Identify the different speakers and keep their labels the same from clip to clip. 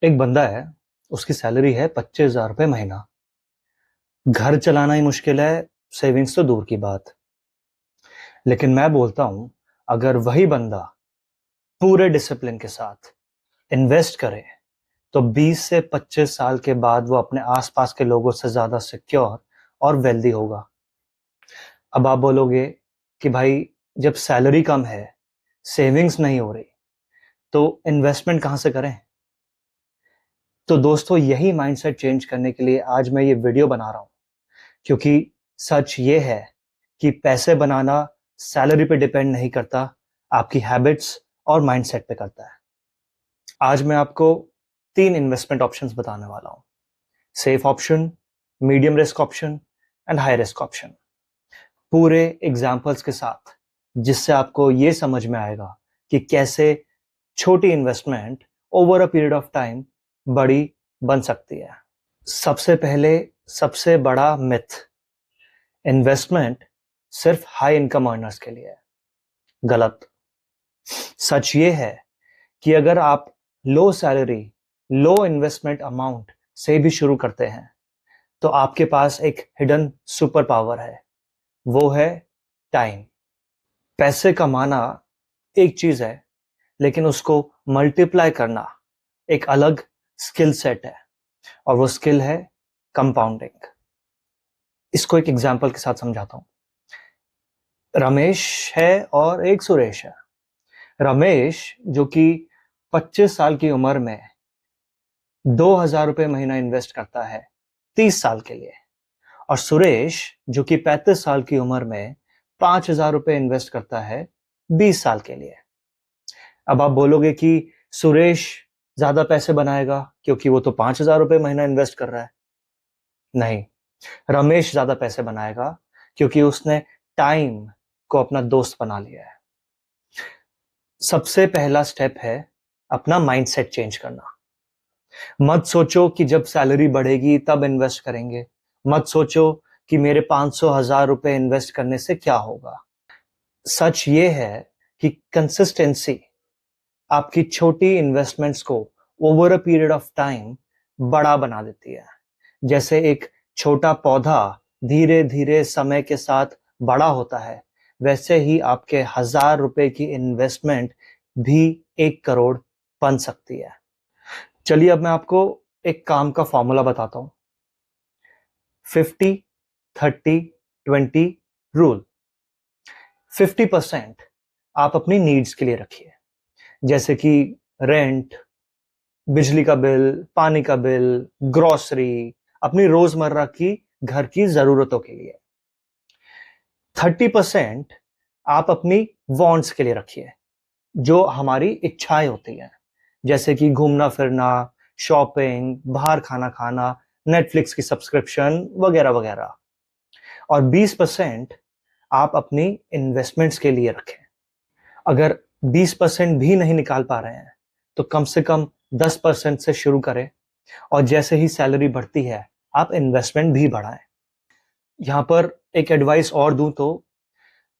Speaker 1: एक बंदा है, उसकी सैलरी है 25,000 रुपये महीना। घर चलाना ही मुश्किल है, सेविंग्स तो दूर की बात। लेकिन मैं बोलता हूं, अगर वही बंदा पूरे डिसिप्लिन के साथ इन्वेस्ट करे तो 20 से 25 साल के बाद वो अपने आसपास के लोगों से ज्यादा सिक्योर और वेल्दी होगा। अब आप बोलोगे कि भाई, जब सैलरी कम है, सेविंग्स नहीं हो रही, तो इन्वेस्टमेंट कहां से करें? तो दोस्तों, यही माइंडसेट चेंज करने के लिए आज मैं ये वीडियो बना रहा हूं, क्योंकि सच ये है कि पैसे बनाना सैलरी पे डिपेंड नहीं करता, आपकी हैबिट्स और माइंडसेट पे करता है। आज मैं आपको 3 इन्वेस्टमेंट ऑप्शंस बताने वाला हूं। Safe option, medium risk option and high risk option, पूरे एग्जांपल्स के साथ, जिससे आपको ये समझ में आएगा कि कैसे छोटी investment over a period of time बड़ी बन सकती है। सबसे पहले, सबसे बड़ा मिथ, इन्वेस्टमेंट सिर्फ हाई इनकम अर्नर्स के लिए है। गलत। सच ये है कि अगर आप लो सैलरी, लो इन्वेस्टमेंट अमाउंट से भी शुरू करते हैं तो आपके पास एक हिडन सुपर पावर है, वो है टाइम। पैसे कमाना एक चीज है, लेकिन उसको मल्टीप्लाई करना एक अलग स्किल सेट है, और वो स्किल है कंपाउंडिंग। इसको एक एग्जांपल के साथ समझाता हूं। रमेश है और एक सुरेश है। रमेश, जो कि 25 साल की उम्र में 2,000 रुपये महीना इन्वेस्ट करता है 30 साल के लिए, और सुरेश, जो कि 35 साल की उम्र में 5,000 रुपये इन्वेस्ट करता है 20 साल के लिए। अब आप बोलोगे कि सुरेश ज्यादा पैसे बनाएगा क्योंकि वो तो 5,000 रुपये महीना इन्वेस्ट कर रहा है। नहीं, रमेश ज्यादा पैसे बनाएगा क्योंकि उसने टाइम को अपना दोस्त बना लिया है। सबसे पहला स्टेप है अपना माइंडसेट चेंज करना। मत सोचो कि जब सैलरी बढ़ेगी तब इन्वेस्ट करेंगे। मत सोचो कि मेरे 500,000 रुपए इन्वेस्ट करने से क्या होगा। सच ये है कि कंसिस्टेंसी आपकी छोटी इन्वेस्टमेंट्स को over a period of time बड़ा बना देती है। जैसे एक छोटा पौधा धीरे धीरे समय के साथ बड़ा होता है, वैसे ही आपके 1,000 रुपए की इन्वेस्टमेंट भी 1 करोड़ बन सकती है। चलिए, अब मैं आपको एक काम का फॉर्मूला बताता हूं। 50-30-20 रूल। 50% आप अपनी नीड्स के लिए रखिए, जैसे कि रेंट, बिजली का बिल, पानी का बिल, ग्रोसरी, अपनी रोजमर्रा की घर की जरूरतों के लिए। 30% आप अपनी वांट्स के लिए रखिए, जो हमारी इच्छाएं होती हैं, जैसे कि घूमना फिरना, शॉपिंग, बाहर खाना खाना, नेटफ्लिक्स की सब्सक्रिप्शन वगैरह वगैरह। और 20% आप अपनी इन्वेस्टमेंट्स के लिए रखें। अगर 20% भी नहीं निकाल पा रहे हैं तो कम से कम 10% से शुरू करें, और जैसे ही सैलरी बढ़ती है आप इन्वेस्टमेंट भी बढ़ाएं। यहां पर एक एडवाइस और दूं तो,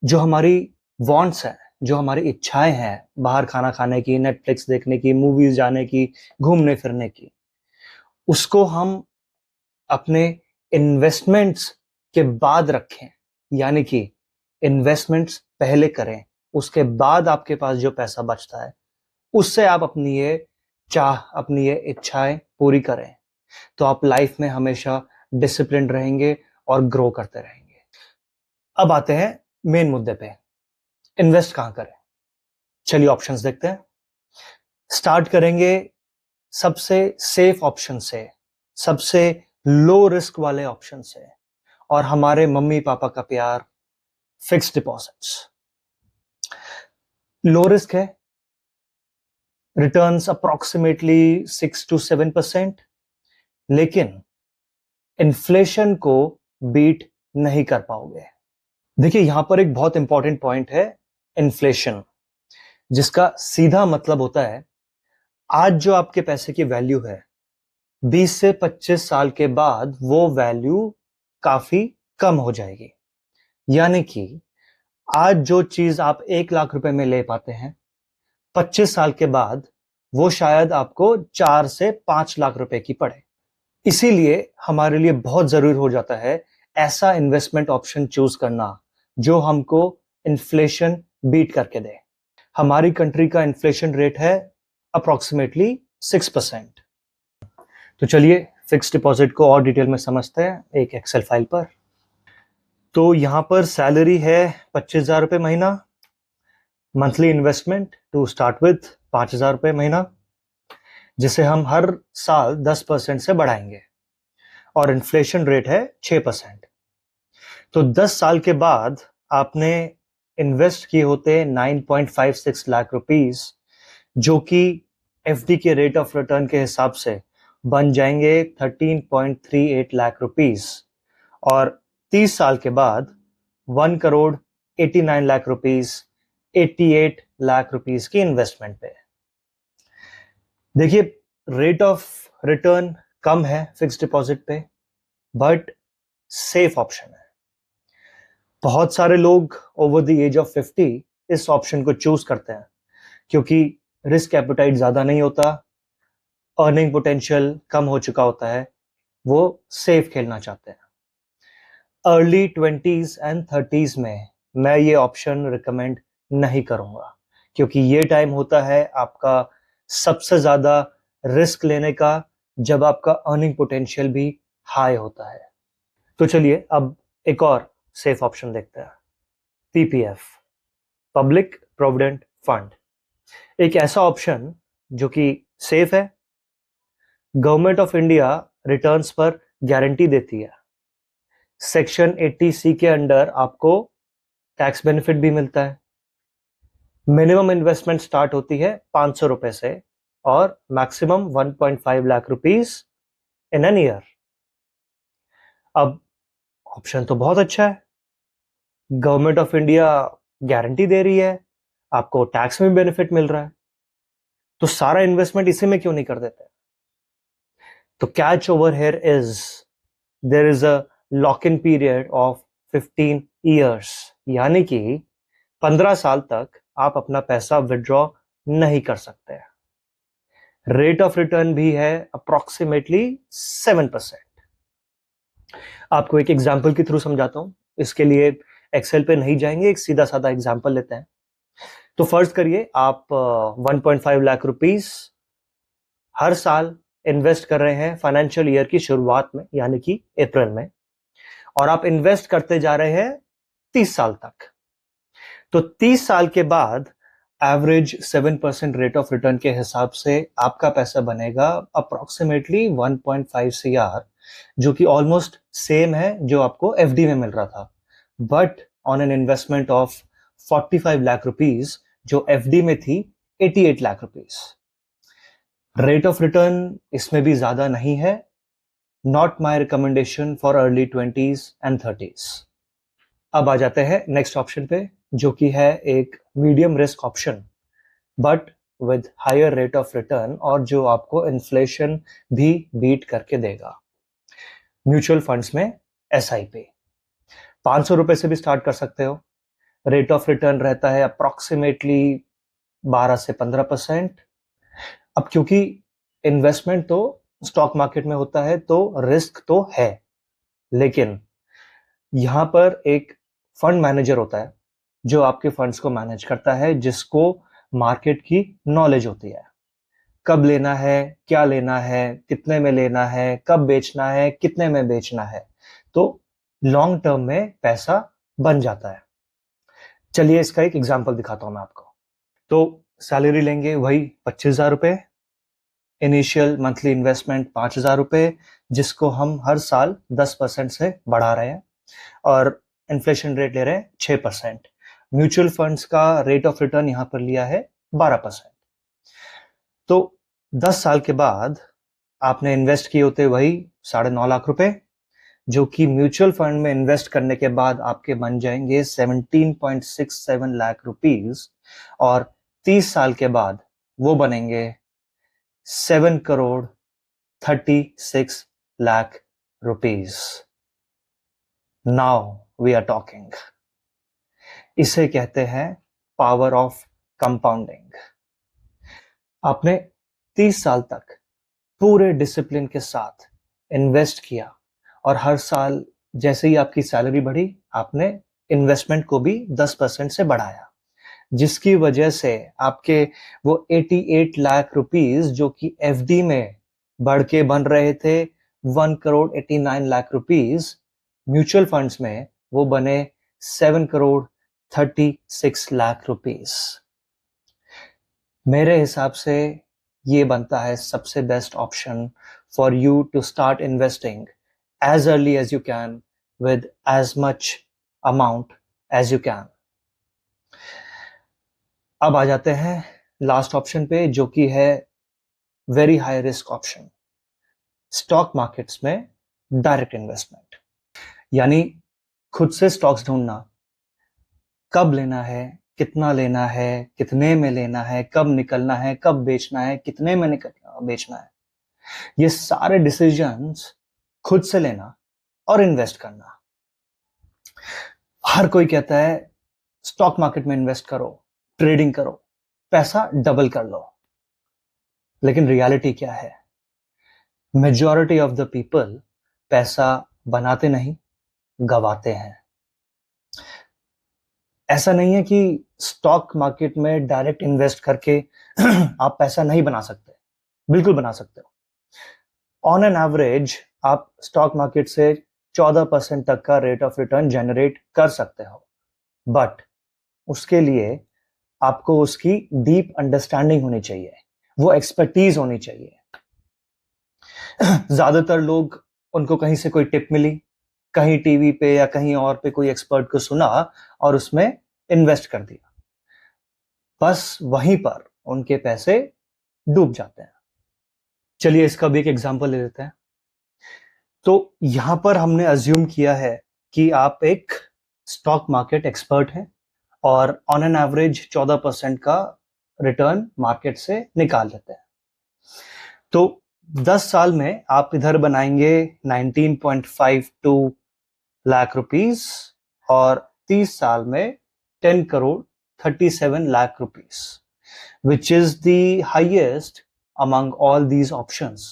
Speaker 1: जो हमारी वांट्स हैं, जो हमारी इच्छाएं हैं, बाहर खाना खाने की, नेटफ्लिक्स देखने की, मूवीज जाने की, घूमने फिरने की, उसको हम अपने इन्वेस्टमेंट्स के बाद रखें। यानी कि इन्वेस्टमेंट्स पहले करें, उसके बाद आपके पास जो पैसा बचता है उससे आप अपनी ये चाह, अपनी ये इच्छाएं पूरी करें, तो आप लाइफ में हमेशा डिसिप्लिन रहेंगे और ग्रो करते रहेंगे। अब आते हैं मेन मुद्दे पे, इन्वेस्ट कहां करें। चलिए ऑप्शंस देखते हैं। स्टार्ट करेंगे सबसे सेफ ऑप्शन से, सबसे लो रिस्क वाले ऑप्शन से, और हमारे मम्मी पापा का प्यार, फिक्स्ड डिपॉजिट्स। लो रिस्क है, रिटर्न्स अप्रोक्सीमेटली 6 to 7%, लेकिन इन्फ्लेशन को बीट नहीं कर पाओगे। देखिए, यहां पर एक बहुत इंपॉर्टेंट पॉइंट है, इन्फ्लेशन, जिसका सीधा मतलब होता है आज जो आपके पैसे की वैल्यू है, 20 से 25 साल के बाद वो वैल्यू काफी कम हो जाएगी। यानी कि आज जो चीज आप 1 लाख रुपए में ले पाते हैं, 25 साल के बाद वो शायद आपको 4 से 5 लाख रुपए की पड़े। इसीलिए हमारे लिए बहुत जरूरी हो जाता है ऐसा इन्वेस्टमेंट ऑप्शन चूज करना जो हमको इन्फ्लेशन बीट करके दे। हमारी कंट्री का इन्फ्लेशन रेट है अप्रोक्सीमेटली 6%। तो चलिए फिक्स डिपॉजिट को और डिटेल में समझते हैं एक एक्सेल फाइल पर। तो यहाँ पर सैलरी है 25,000 रुपये महीना। Monthly investment to start with 5,000 रुपये महीना, जिसे हम हर साल 10% से बढ़ाएंगे, और इन्फ्लेशन रेट है 6%। तो 10 साल के बाद आपने इन्वेस्ट किए होते 9.56 लाख रुपीस, जो कि एफडी के रेट ऑफ रिटर्न के हिसाब से बन जाएंगे 13.38 लाख रुपीस, और 30 साल के बाद 1 करोड़ 89 लाख रुपीस, 88 लाख रुपीस की इन्वेस्टमेंट पे। देखिए, रेट ऑफ रिटर्न कम है फिक्स डिपॉजिट पे, बट सेफ ऑप्शन है। बहुत सारे लोग ओवर द एज ऑफ 50 इस ऑप्शन को चूज करते हैं क्योंकि रिस्क एपेटाइट ज्यादा नहीं होता, अर्निंग पोटेंशियल कम हो चुका होता है, वो सेफ खेलना चाहते हैं। अर्ली 20s एंड 30s में मैं ये ऑप्शन रिकमेंड नहीं करूंगा, क्योंकि ये टाइम होता है आपका सबसे ज्यादा रिस्क लेने का, जब आपका अर्निंग पोटेंशियल भी हाई होता है। तो चलिए अब एक और सेफ ऑप्शन देखते हैं, पीपीएफ, पब्लिक प्रोविडेंट फंड। एक ऐसा ऑप्शन जो कि सेफ है, गवर्नमेंट ऑफ इंडिया रिटर्न्स पर गारंटी देती है, सेक्शन 80C के अंडर आपको टैक्स बेनिफिट भी मिलता है, मिनिमम इन्वेस्टमेंट स्टार्ट होती है 500 रुपए से और maximum 1.5 lakh rupees in an year. अब ऑप्शन तो बहुत अच्छा है, गवर्नमेंट ऑफ इंडिया गारंटी दे रही है, आपको टैक्स में बेनिफिट मिल रहा है, तो सारा इन्वेस्टमेंट इसी में क्यों नहीं कर देते? तो catch over here is there is a lock in period of 15 years, यानी कि 15 साल तक आप अपना पैसा विड्रॉ नहीं कर सकते। रेट ऑफ रिटर्न भी है अप्रोक्सीमेटली 7%। आपको एक एग्जाम्पल के थ्रू समझाता हूं, इसके लिए एक्सेल पे नहीं जाएंगे, एक सीधा साधा एग्जाम्पल लेते हैं। तो फर्ज करिए आप 1.5 लाख रुपीस हर साल इन्वेस्ट कर रहे हैं फाइनेंशियल ईयर की शुरुआत में, यानी कि अप्रैल में, और आप इन्वेस्ट करते जा रहे हैं 30 साल तक। तो 30 साल के बाद एवरेज 7% रेट ऑफ रिटर्न के हिसाब से आपका पैसा बनेगा अप्रोक्सीमेटली 1.5 CR, जो कि ऑलमोस्ट सेम है जो आपको एफडी में मिल रहा था, but on an investment of 45 lakh rupees, जो एफडी में थी 88 lakh rupees. Rate of return इसमें भी ज्यादा नहीं है, not my recommendation for early 20s and 30s। अब आ जाते हैं नेक्स्ट ऑप्शन पे, जो कि है एक medium risk option but with higher rate of return, और जो आपको इन्फ्लेशन भी बीट करके देगा। म्यूचुअल फंड्स में एसआईपी 500 रुपए से भी स्टार्ट कर सकते हो, रेट ऑफ रिटर्न रहता है अप्रोक्सीमेटली 12 से 15%। अब क्योंकि इन्वेस्टमेंट तो स्टॉक मार्केट में होता है तो रिस्क तो है, लेकिन यहां पर एक फंड मैनेजर होता है जो आपके फंड्स को मैनेज करता है, जिसको मार्केट की नॉलेज होती है, कब लेना है, क्या लेना है, कितने में लेना है, कब बेचना है, कितने में बेचना है, तो लॉन्ग टर्म में पैसा बन जाता है। चलिए इसका एक एग्जांपल दिखाता हूं मैं आपको। तो सैलरी लेंगे वही 25,000 रुपए, इनिशियल मंथली इन्वेस्टमेंट 5,000 रुपए, जिसको हम हर साल 10% से बढ़ा रहे हैं, और इन्फ्लेशन रेट ले रहे हैं 6%। म्यूचुअल फंड्स का रेट ऑफ रिटर्न यहां पर लिया है 12%। तो 10 साल के बाद आपने इन्वेस्ट किए होते वही 9.5 लाख रुपए, जो कि म्यूचुअल फंड में इन्वेस्ट करने के बाद आपके बन जाएंगे 17.67 लाख रुपीस, और 30 साल के बाद वो बनेंगे 7 crore 36 lakh rupees. Now we are talking. इसे कहते हैं पावर ऑफ कंपाउंडिंग। आपने 30 साल तक पूरे डिसिप्लिन के साथ इन्वेस्ट किया और हर साल जैसे ही आपकी सैलरी बढ़ी, आपने इन्वेस्टमेंट को भी 10% से बढ़ाया, जिसकी वजह से आपके वो 88 लाख रुपीस जो कि एफडी में बढ़ के बन रहे थे 1 crore 89 lakh rupees, mutual funds में वो बने 7 करोड़ 36 लाख रुपीस। मेरे हिसाब से ये बनता है सबसे best option for you to start investing as early as you can with as much amount as you can. अब आ जाते हैं लास्ट ऑप्शन पे, जो कि है very high risk option, stock markets में डायरेक्ट इन्वेस्टमेंट। यानी खुद से स्टॉक्स ढूंढना, कब लेना है, कितना लेना है, कितने में लेना है, कब निकलना है, कब बेचना है, कितने में बेचना है, ये सारे डिसीजंस खुद से लेना और इन्वेस्ट करना। हर कोई कहता है स्टॉक मार्केट में इन्वेस्ट करो, ट्रेडिंग करो, पैसा डबल कर लो, लेकिन रियलिटी क्या है? मेजॉरिटी ऑफ द पीपल पैसा बनाते नहीं, गवाते हैं। ऐसा नहीं है कि स्टॉक मार्केट में डायरेक्ट इन्वेस्ट करके आप पैसा नहीं बना सकते, बिल्कुल बना सकते हो। ऑन एन एवरेज आप स्टॉक मार्केट से 14% तक का रेट ऑफ रिटर्न जनरेट कर सकते हो, बट उसके लिए आपको उसकी डीप अंडरस्टैंडिंग होनी चाहिए, वो एक्सपर्टीज होनी चाहिए। ज्यादातर लोग, उनको कहीं से कोई टिप मिली, कहीं टीवी पे या कहीं और पे कोई एक्सपर्ट को सुना और उसमें इन्वेस्ट कर दिया, बस वहीं पर उनके पैसे डूब जाते हैं। चलिए इसका भी एक एग्जांपल ले लेते हैं। तो यहां पर हमने अज्यूम किया है कि आप एक स्टॉक मार्केट एक्सपर्ट हैं और ऑन एन एवरेज 14% का रिटर्न मार्केट से निकाल लेते हैं। तो 10 साल में आप इधर बनाएंगे 19.52 लाख रुपीस और 30 साल में 10 crore 37 lakh rupees, which is the highest among all these options,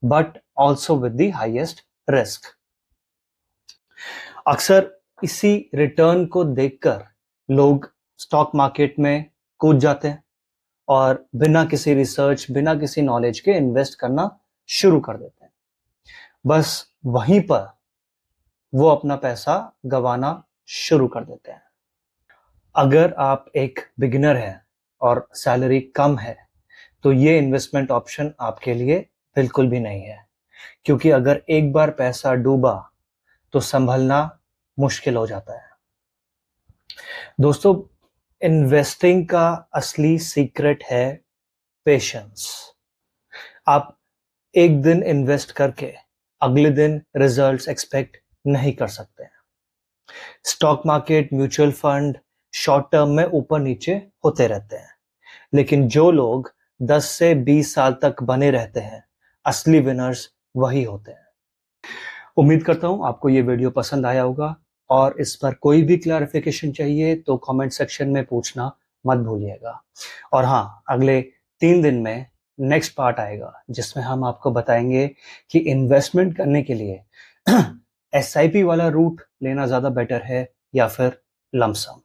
Speaker 1: but also with the highest risk. अक्सर इसी रिटर्न को देखकर लोग स्टॉक मार्केट में कूद जाते हैं और बिना किसी रिसर्च, बिना किसी नॉलेज के इन्वेस्ट करना शुरू कर देते हैं। बस वहीं पर वो अपना पैसा गंवाना शुरू कर देते हैं। अगर आप एक बिगिनर हैं और सैलरी कम है, तो ये इन्वेस्टमेंट ऑप्शन आपके लिए बिल्कुल भी नहीं है, क्योंकि अगर एक बार पैसा डूबा तो संभलना मुश्किल हो जाता है। दोस्तों, इन्वेस्टिंग का असली सीक्रेट है पेशेंस। आप एक दिन इन्वेस्ट करके अगले दिन रिजल्ट्स एक्सपेक्ट नहीं कर सकते हैं। Stock market, mutual fund short term में ऊपर नीचे होते रहते हैं, लेकिन जो लोग 10 से 20 साल तक बने रहते हैं, असली विनर्स वही होते हैं। उम्मीद करता हूं आपको ये वीडियो पसंद आया होगा, और इस पर कोई भी क्लैरिफिकेशन चाहिए तो कमेंट सेक्शन में पूछना मत भूलिएगा। और हाँ, अगले 3 दिन में नेक्स्ट पार्ट आएगा, जिसमें हम आपको बताएंगे कि इन्वेस्टमेंट करने के लिए एसआईपी वाला रूट लेना ज्यादा बेटर है या फिर लमसम।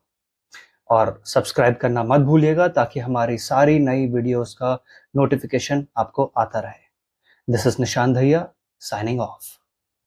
Speaker 1: और सब्सक्राइब करना मत भूलिएगा ताकि हमारी सारी नई वीडियोस का नोटिफिकेशन आपको आता रहे। दिस इज निशांत भैया, साइनिंग ऑफ।